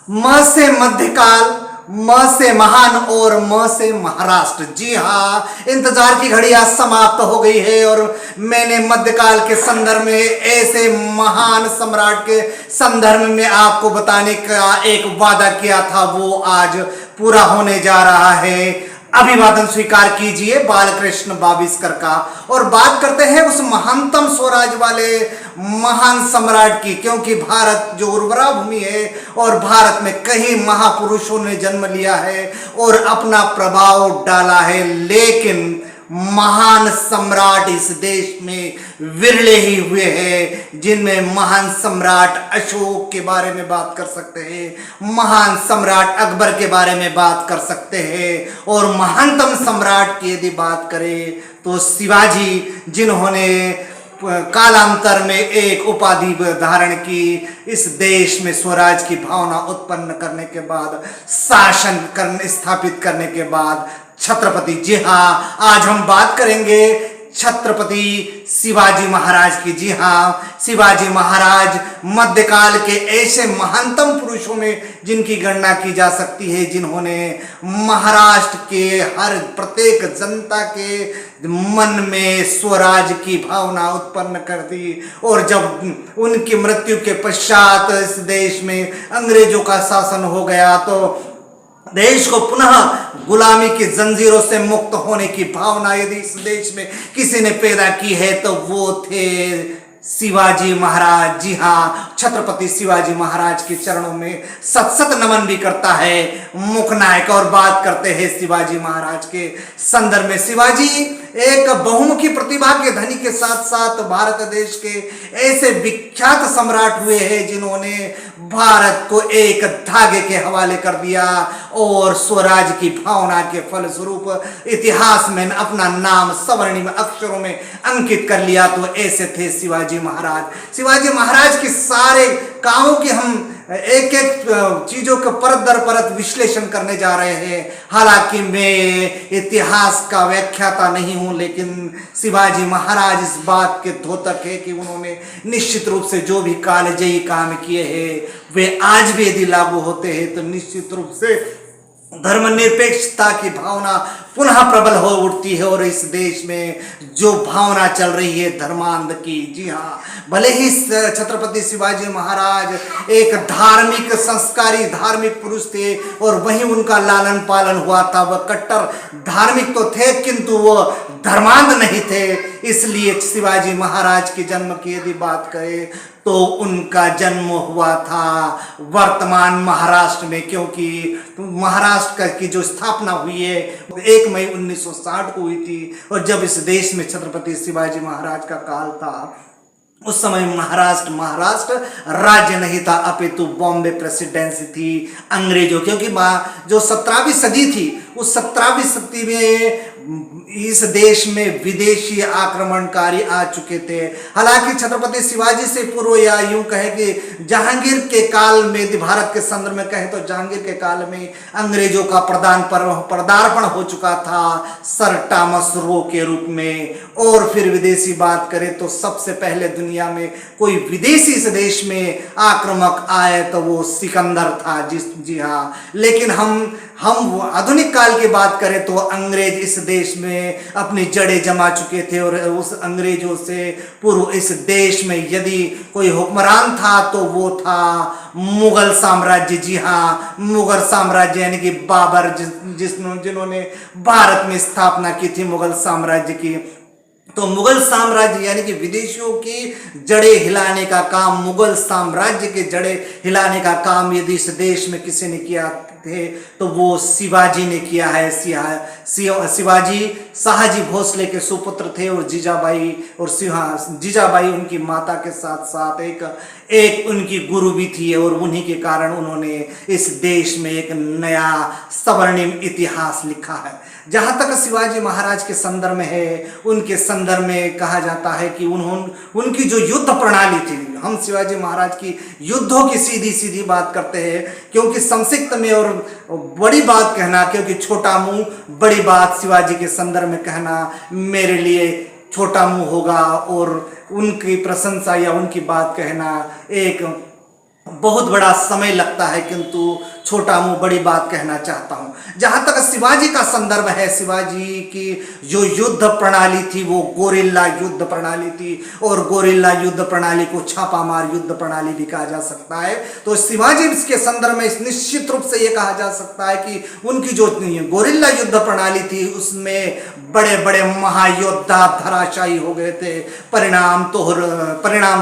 म से मध्यकाल, म से महान और म से महाराष्ट्र। जी हाँ, इंतजार की घड़ी आज समाप्त हो गई है और मैंने मध्यकाल के संदर्भ में ऐसे महान सम्राट के संदर्भ में आपको बताने का एक वादा किया था, वो आज पूरा होने जा रहा है। अभिवादन स्वीकार कीजिए बालकृष्ण बाविस्कर का। और बात करते हैं उस महानतम स्वराज वाले महान सम्राट की, क्योंकि भारत जो उर्वरा भूमि है और भारत में कई महापुरुषों ने जन्म लिया है और अपना प्रभाव डाला है, लेकिन महान सम्राट इस देश में विरले ही हुए हैं। जिनमें महान सम्राट अशोक के बारे में बात कर सकते हैं, महान सम्राट अकबर के बारे में बात कर सकते हैं, और महानतम सम्राट की यदि बात करें तो शिवाजी, जिन्होंने कालांतर में एक उपाधि धारण की, इस देश में स्वराज की भावना उत्पन्न करने के बाद, शासन करने स्थापित करने के बाद छत्रपति। जी हाँ, आज हम बात करेंगे छत्रपति शिवाजी महाराज की। जी हाँ, शिवाजी महाराज मध्यकाल के ऐसे महानतम पुरुषों में जिनकी गणना की जा सकती है, जिन्होंने महाराष्ट्र के हर प्रत्येक जनता के मन में स्वराज की भावना उत्पन्न कर दी। और जब उनकी मृत्यु के पश्चात इस देश में अंग्रेजों का शासन हो गया, तो देश को पुनः गुलामी की जंजीरों से मुक्त होने की भावना यदि इस देश में किसी ने पैदा की है तो वो थे शिवाजी महाराज। जी हाँ, छत्रपति शिवाजी महाराज के चरणों में सत सत नमन भी करता है मुखनायक। और बात करते हैं शिवाजी महाराज के संदर्भ में। शिवाजी एक बहुमुखी प्रतिभा के धनी के साथ साथ भारत देश के ऐसे विख्यात सम्राट हुए हैं जिन्होंने भारत को एक धागे के हवाले कर दिया और स्वराज की भावना के फलस्वरूप इतिहास में अपना नाम स्वर्णिम अक्षरों में अंकित कर लिया। तो ऐसे थे शिवाजी महाराज। शिवाजी महाराज के सारे कामों की हम एक एक चीजों का परत दर परत विश्लेषण करने जा रहे हैं। हालांकि मैं इतिहास का व्याख्याता नहीं हूं, लेकिन शिवाजी महाराज इस बात के द्योतक है कि उन्होंने निश्चित रूप से जो भी कालजयी काम किए हैं वे आज भी यदि लागू होते हैं तो निश्चित रूप से धर्मनिरपेक्षता की भावना पुनः प्रबल हो उठती है। और इस देश में जो भावना चल रही है धर्मांध की, जी हाँ, भले ही छत्रपति शिवाजी महाराज एक धार्मिक संस्कारी धार्मिक पुरुष थे और वहीं उनका लालन पालन हुआ था, वह कट्टर धार्मिक तो थे किंतु वो धर्मांध नहीं थे। इसलिए शिवाजी महाराज के जन्म की यदि बात करें तो उनका जन्म हुआ था वर्तमान महाराष्ट्र में, क्योंकि महाराष्ट्र की जो स्थापना हुई है 1 मई 1960 को हुई थी। और जब इस देश में छत्रपति शिवाजी महाराज का काल था, उस समय महाराष्ट्र राज्य नहीं था, अपितु बॉम्बे प्रेसिडेंसी थी अंग्रेजों। क्योंकि जो 17वीं सदी थी, उस 17वीं सदी में इस देश में विदेशी आक्रमणकारी आ चुके थे। हालांकि छत्रपति शिवाजी से पूर्व, या यूं कहे कि जहांगीर के काल में, भारत के संदर्भ में कहे तो जहांगीर के काल में अंग्रेजों का पदार्पण हो चुका था सर टॉमस रो के रूप में। और फिर विदेशी बात करें तो सबसे पहले दुनिया में कोई विदेशी इस देश में आक्रामक आए तो वो सिकंदर था। जी हाँ, लेकिन हम आधुनिक काल की बात करें तो अंग्रेज इस देश में अपनी जड़ें जमा चुके थे। और उस अंग्रेजों से पूर्व इस देश में यदि कोई हुक्मरान था तो वो था मुगल साम्राज्य। जी हाँ, मुगल साम्राज्य यानी कि बाबर, जिन्होंने भारत में स्थापना की थी मुगल साम्राज्य की। तो मुगल साम्राज्य यानी कि विदेशियों की जड़ें हिलाने का काम, मुगल साम्राज्य के जड़ें हिलाने का काम यदि इस देश में किसी ने किया थे तो वो शिवाजी ने किया है। शिवाजी शाहजी भोसले के सुपुत्र थे और जीजाबाई उनकी माता के साथ साथ एक उनकी गुरु भी थी। और उन्हीं के कारण उन्होंने इस देश में एक नया स्वर्णिम इतिहास लिखा है। जहाँ तक शिवाजी महाराज के संदर्भ में है, उनके संदर्भ में कहा जाता है कि उनकी जो युद्ध प्रणाली थी, हम शिवाजी महाराज की युद्धों की सीधी सीधी बात करते हैं, क्योंकि संक्षिप्त में और बड़ी बात कहना, क्योंकि छोटा मुंह बड़ी बात शिवाजी के संदर्भ में कहना मेरे लिए छोटा मुंह होगा, और उनकी प्रशंसा या उनकी बात कहना एक बहुत बड़ा समय लगता है, किंतु छोटा मुंह बड़ी बात कहना चाहता हूं। जहां तक शिवाजी का संदर्भ है, शिवाजी की जो युद्ध प्रणाली थी वो गोरिल्ला युद्ध प्रणाली थी, और गोरिल्ला युद्ध प्रणाली को छापामार युद्ध प्रणाली भी कहा जा सकता है। तो शिवाजी के संदर्भ में निश्चित रूप से ये कहा जा सकता है कि उनकी जो गोरिल्ला युद्ध प्रणाली थी उसमें बड़े बड़े महायोद्धा धराशायी हो गए थे। परिणाम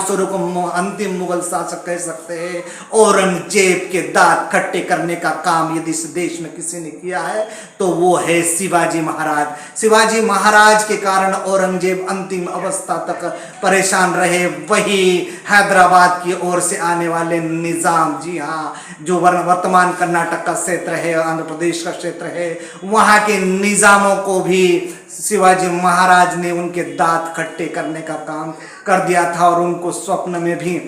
स्वरूप अंतिम मुगल शासक कह सकते हैं औरंगजेब के दांत खट्टे करने का काम यदि इस देश में किसी ने किया है तो वो है शिवाजी महाराज। शिवाजी महाराज के कारण औरंगजेब अंतिम अवस्था तक परेशान रहे। वही हैदराबाद की ओर से आने वाले निजाम, जी हाँ, जो वर्तमान कर्नाटक का क्षेत्र है, आंध्र प्रदेश का क्षेत्र है, वहाँ के निजामों को भी शिवाजी महाराज ने उनके दांत खट्टे करने का काम कर दिया था, और उनको स्वप्न में भी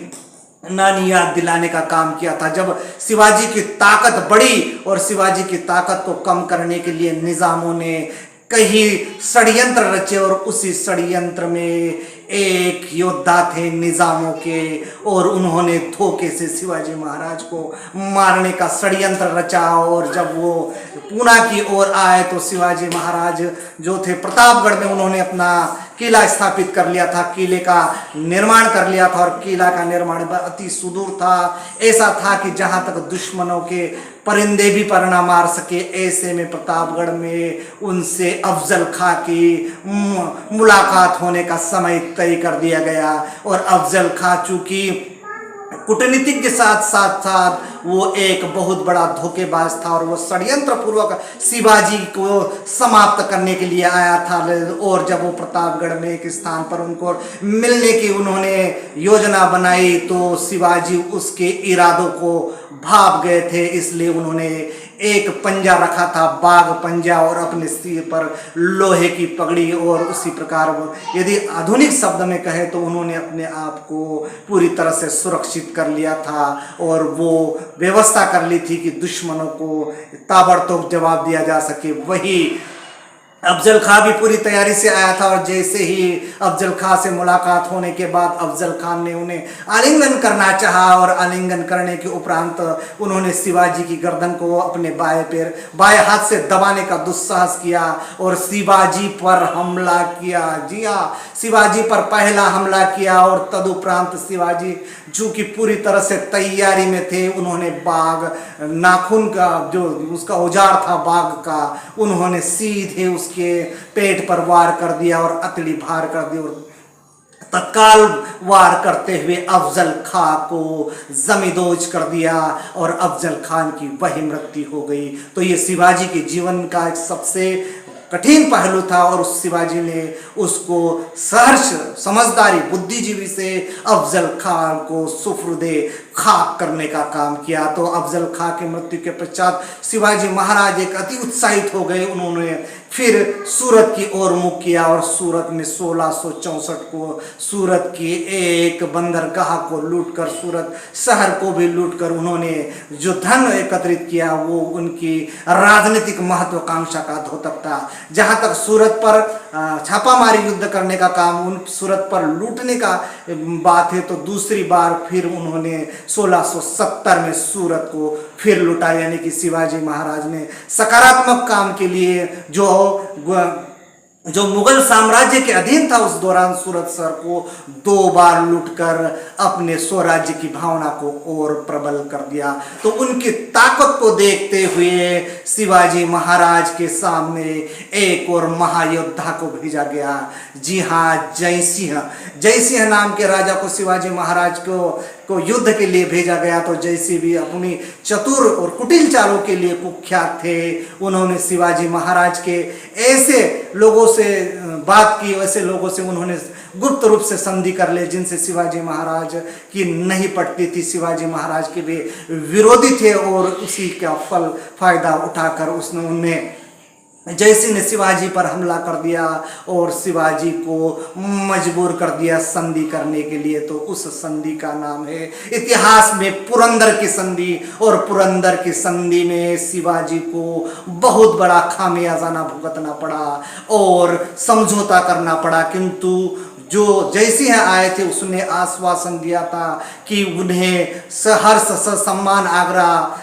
नानी याद दिलाने का काम किया था। जब शिवाजी की ताकत बढ़ी और शिवाजी की ताकत को कम करने के लिए निजामों ने कई षड्यंत्र रचे, और उसी षड्यंत्र में एक योद्धा थे निजामों के, और उन्होंने धोखे से शिवाजी महाराज को मारने का षड्यंत्र रचा। और जब वो पूना की ओर आए तो शिवाजी महाराज जो थे प्रतापगढ़ में, उन्होंने अपना किला स्थापित कर लिया था, किले का निर्माण कर लिया था, और किला का निर्माण अति सुदूर था। ऐसा था कि जहां तक दुश्मनों के परिंदे भी पर ना मार सके, ऐसे में प्रतापगढ़ में उनसे अफजल खां की मुलाकात होने का समय तय कर दिया गया। और अफजल खां चूंकि कूटनीतिक के साथ साथ वो एक बहुत बड़ा धोखेबाज था, और वो षड्यंत्र पूर्वक शिवाजी को समाप्त करने के लिए आया था। और जब वो प्रतापगढ़ में एक स्थान पर उनको मिलने की उन्होंने योजना बनाई तो शिवाजी उसके इरादों को भाप गए थे, इसलिए उन्होंने एक पंजा रखा था, बाघ पंजा, और अपने सिर पर लोहे की पगड़ी, और उसी प्रकार यदि आधुनिक शब्द में कहे तो उन्होंने अपने आप को पूरी तरह से सुरक्षित कर लिया था, और वो व्यवस्था कर ली थी कि दुश्मनों को ताबड़तोड़ जवाब दिया जा सके। वही अफजल खां भी पूरी तैयारी से आया था, और जैसे ही अफजल खां से मुलाकात होने के बाद अफजल खान ने उन्हें आलिंगन करना चाहा, और आलिंगन करने के उपरांत उन्होंने शिवाजी की गर्दन को अपने बाएं हाथ से दबाने का दुस्साहस किया और शिवाजी पर हमला किया। जी हाँ, शिवाजी पर पहला हमला किया, और तदुपरांत शिवाजी चूंकि पूरी तरह से तैयारी में थे, उन्होंने बाघ नाखून का जो उसका औजार था बाघ का, उन्होंने सीधे उसके पेट पर वार कर दिया और अतड़ी भार कर दी, और तत्काल वार करते हुए अफजल खां को जमींदोज कर दिया, और अफजल खान की वही मृत्यु हो गई। तो ये शिवाजी के जीवन का एक सबसे कठिन पहलू था, और उस शिवाजी ने उसको सहर्ष समझदारी बुद्धिजीवी से अफजल खान को सुपुर्दे खाक करने का काम किया। तो अफजल खां की मृत्यु के पश्चात शिवाजी महाराज एक अति उत्साहित हो गए। उन्होंने फिर सूरत की ओर मुख किया, और सूरत में 1664 को सूरत की एक बंदरगाह को लूटकर, सूरत शहर को भी लूटकर उन्होंने जो धन एकत्रित किया वो उनकी राजनीतिक महत्वाकांक्षा का द्योतक था। जहाँ तक सूरत पर छापामारी युद्ध करने का काम, उन सूरत पर लूटने का बात है, तो दूसरी बार फिर उन्होंने 1670 में सूरत को फिर लुटा, यानी कि शिवाजी महाराज ने सकारात्मक काम के लिए जो मुगल साम्राज्य के अधीन था उस दौरान सूरत शहर को 2 बार लूटकर अपने स्वराज्य की भावना को और प्रबल कर दिया। तो उनकी ताकत को देखते हुए शिवाजी महाराज के सामने एक और महायोद्धा को भेजा गया। जी हाँ, जयसिंह नाम के राजा को शिवाजी महाराज को युद्ध के लिए भेजा गया। तो जयसिंह भी अपनी चतुर और कुटिल चालों के लिए कुख्यात थे। उन्होंने शिवाजी महाराज के ऐसे लोगों से बात की, ऐसे लोगों से उन्होंने गुप्त रूप से संधि कर ले जिनसे शिवाजी महाराज की नहीं पटती थी। शिवाजी महाराज के वे विरोधी थे, और उसी का फायदा उठाकर उन्हें जयसिंह ने शिवाजी पर हमला कर दिया और शिवाजी को मजबूर कर दिया संधि करने के लिए। तो उस संधि का नाम है इतिहास में पुरंदर की संधि, और पुरंदर की संधि में शिवाजी को बहुत बड़ा खामियाजाना भुगतना पड़ा और समझौता करना पड़ा। किंतु जो जयसिंह आए थे उसने आश्वासन दिया था कि उन्हें सहर्ष सम्मान आगरा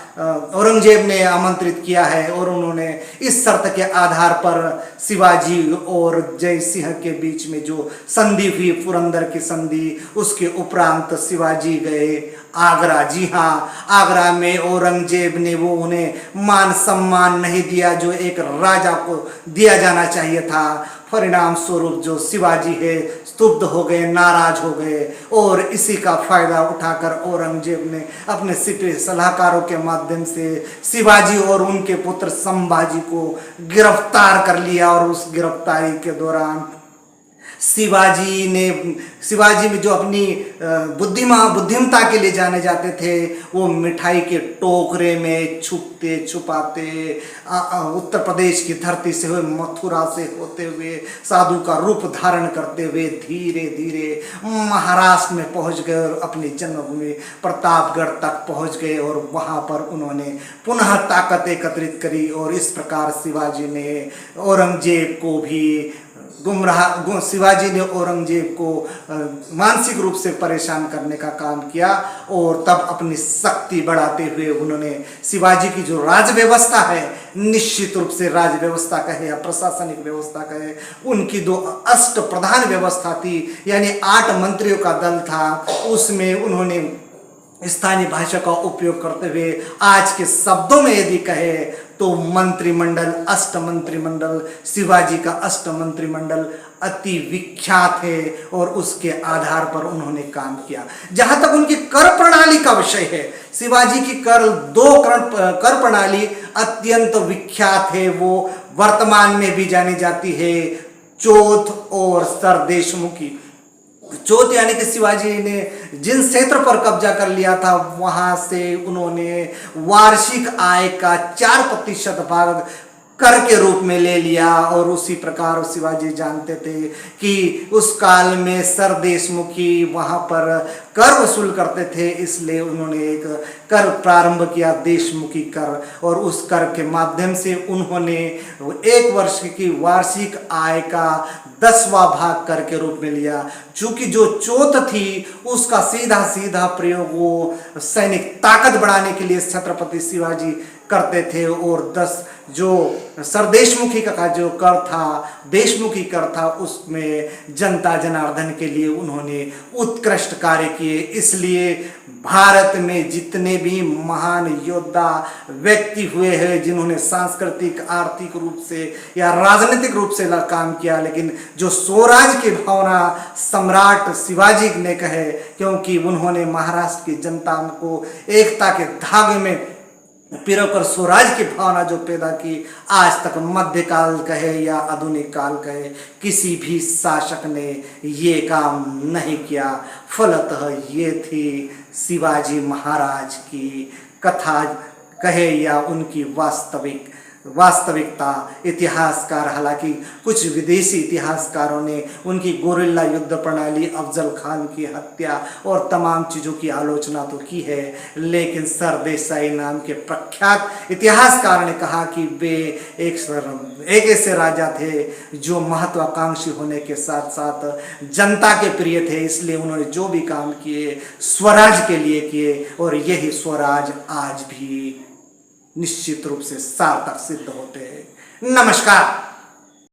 औरंगजेब ने आमंत्रित किया है, और उन्होंने इस शर्त के आधार पर शिवाजी और जयसिंह के बीच में जो संधि हुई, पुरंदर की संधि, उसके उपरांत शिवाजी गए आगरा। जी हाँ, आगरा में औरंगजेब ने वो उन्हें मान सम्मान नहीं दिया जो एक राजा को दिया जाना चाहिए था। परिणाम स्वरूप जो शिवाजी है स्तुब्ध हो गए, नाराज हो गए, और इसी का फायदा उठाकर औरंगजेब ने अपने सिपह सलाहकारों के माध्यम से शिवाजी और उनके पुत्र संभाजी को गिरफ्तार कर लिया। और उस गिरफ्तारी के दौरान शिवाजी में जो अपनी बुद्धिमता के लिए जाने जाते थे, वो मिठाई के टोकरे में छुपते छुपाते उत्तर प्रदेश की धरती से हुए, मथुरा से होते हुए, साधु का रूप धारण करते हुए धीरे धीरे महाराष्ट्र में पहुंच गए और अपनी जन्मभूमि प्रतापगढ़ तक पहुंच गए, और वहां पर उन्होंने पुनः ताकत एकत्रित करी। और इस प्रकार शिवाजी ने औरंगजेब को भी शिवाजी ने औरंगजेब को मानसिक रूप से परेशान करने का काम किया, और तब अपनी शक्ति बढ़ाते हुए उन्होंने शिवाजी की जो राज व्यवस्था है, निश्चित रूप से राज व्यवस्था कहे या प्रशासनिक व्यवस्था कहे, उनकी दो अष्ट प्रधान व्यवस्था थी, यानी 8 मंत्रियों का दल था, उसमें उन्होंने स्थानीय भाषा का उपयोग करते हुए, आज के शब्दों में यदि कहे तो मंत्रिमंडल, अष्ट मंत्रिमंडल, शिवाजी का अष्ट मंत्रिमंडल अति विख्यात है, और उसके आधार पर उन्होंने काम किया। जहां तक उनकी कर प्रणाली का विषय है, शिवाजी की दो कर प्रणाली अत्यंत विख्यात है, वो वर्तमान में भी जानी जाती है, चौथ और सरदेशमुखी। चौथ यानी कि शिवाजी ने जिन क्षेत्र पर कब्जा कर लिया था, वहां से उन्होंने वार्षिक आय का 4% भाग कर के रूप में ले लिया। और उसी प्रकार शिवाजी जानते थे कि उस काल में सरदेशमुखी वहां पर कर वसूल करते थे, इसलिए उन्होंने एक कर प्रारंभ किया, देशमुखी कर, और उस कर के माध्यम से उन्होंने 1 वर्ष की वार्षिक आय का 10वां भाग कर के रूप में लिया। चूंकि जो चौथ थी उसका सीधा सीधा प्रयोग वो सैनिक ताकत बढ़ाने के लिए छत्रपति शिवाजी करते थे, और 10 जो सरदेशमुखी का जो कर था, देशमुखी कर था, उसमें जनता जनार्दन के लिए उन्होंने उत्कृष्ट कार्य किए। इसलिए भारत में जितने भी महान योद्धा व्यक्ति हुए हैं, जिन्होंने सांस्कृतिक, आर्थिक रूप से या राजनीतिक रूप से काम किया, लेकिन जो स्वराज की भावना सम्राट शिवाजी ने कहे, क्योंकि उन्होंने महाराष्ट्र की जनता को एकता के धागे में पिरोकर स्वराज की भावना जो पैदा की, आज तक मध्यकाल कहे या आधुनिक काल कहे, किसी भी शासक ने ये काम नहीं किया। फलतः ये थी शिवाजी महाराज की कथा कहे या उनकी वास्तविकता। इतिहासकार, हालांकि कुछ विदेशी इतिहासकारों ने उनकी गोरिल्ला युद्ध प्रणाली, अफजल खान की हत्या और तमाम चीज़ों की आलोचना तो की है, लेकिन सरदेसाई नाम के प्रख्यात इतिहासकार ने कहा कि वे एक ऐसे राजा थे जो महत्वाकांक्षी होने के साथ साथ जनता के प्रिय थे, इसलिए उन्होंने जो भी काम किए स्वराज के लिए किए, और यही स्वराज आज भी निश्चित रूप से सार्थक सिद्ध होते हैं। नमस्कार।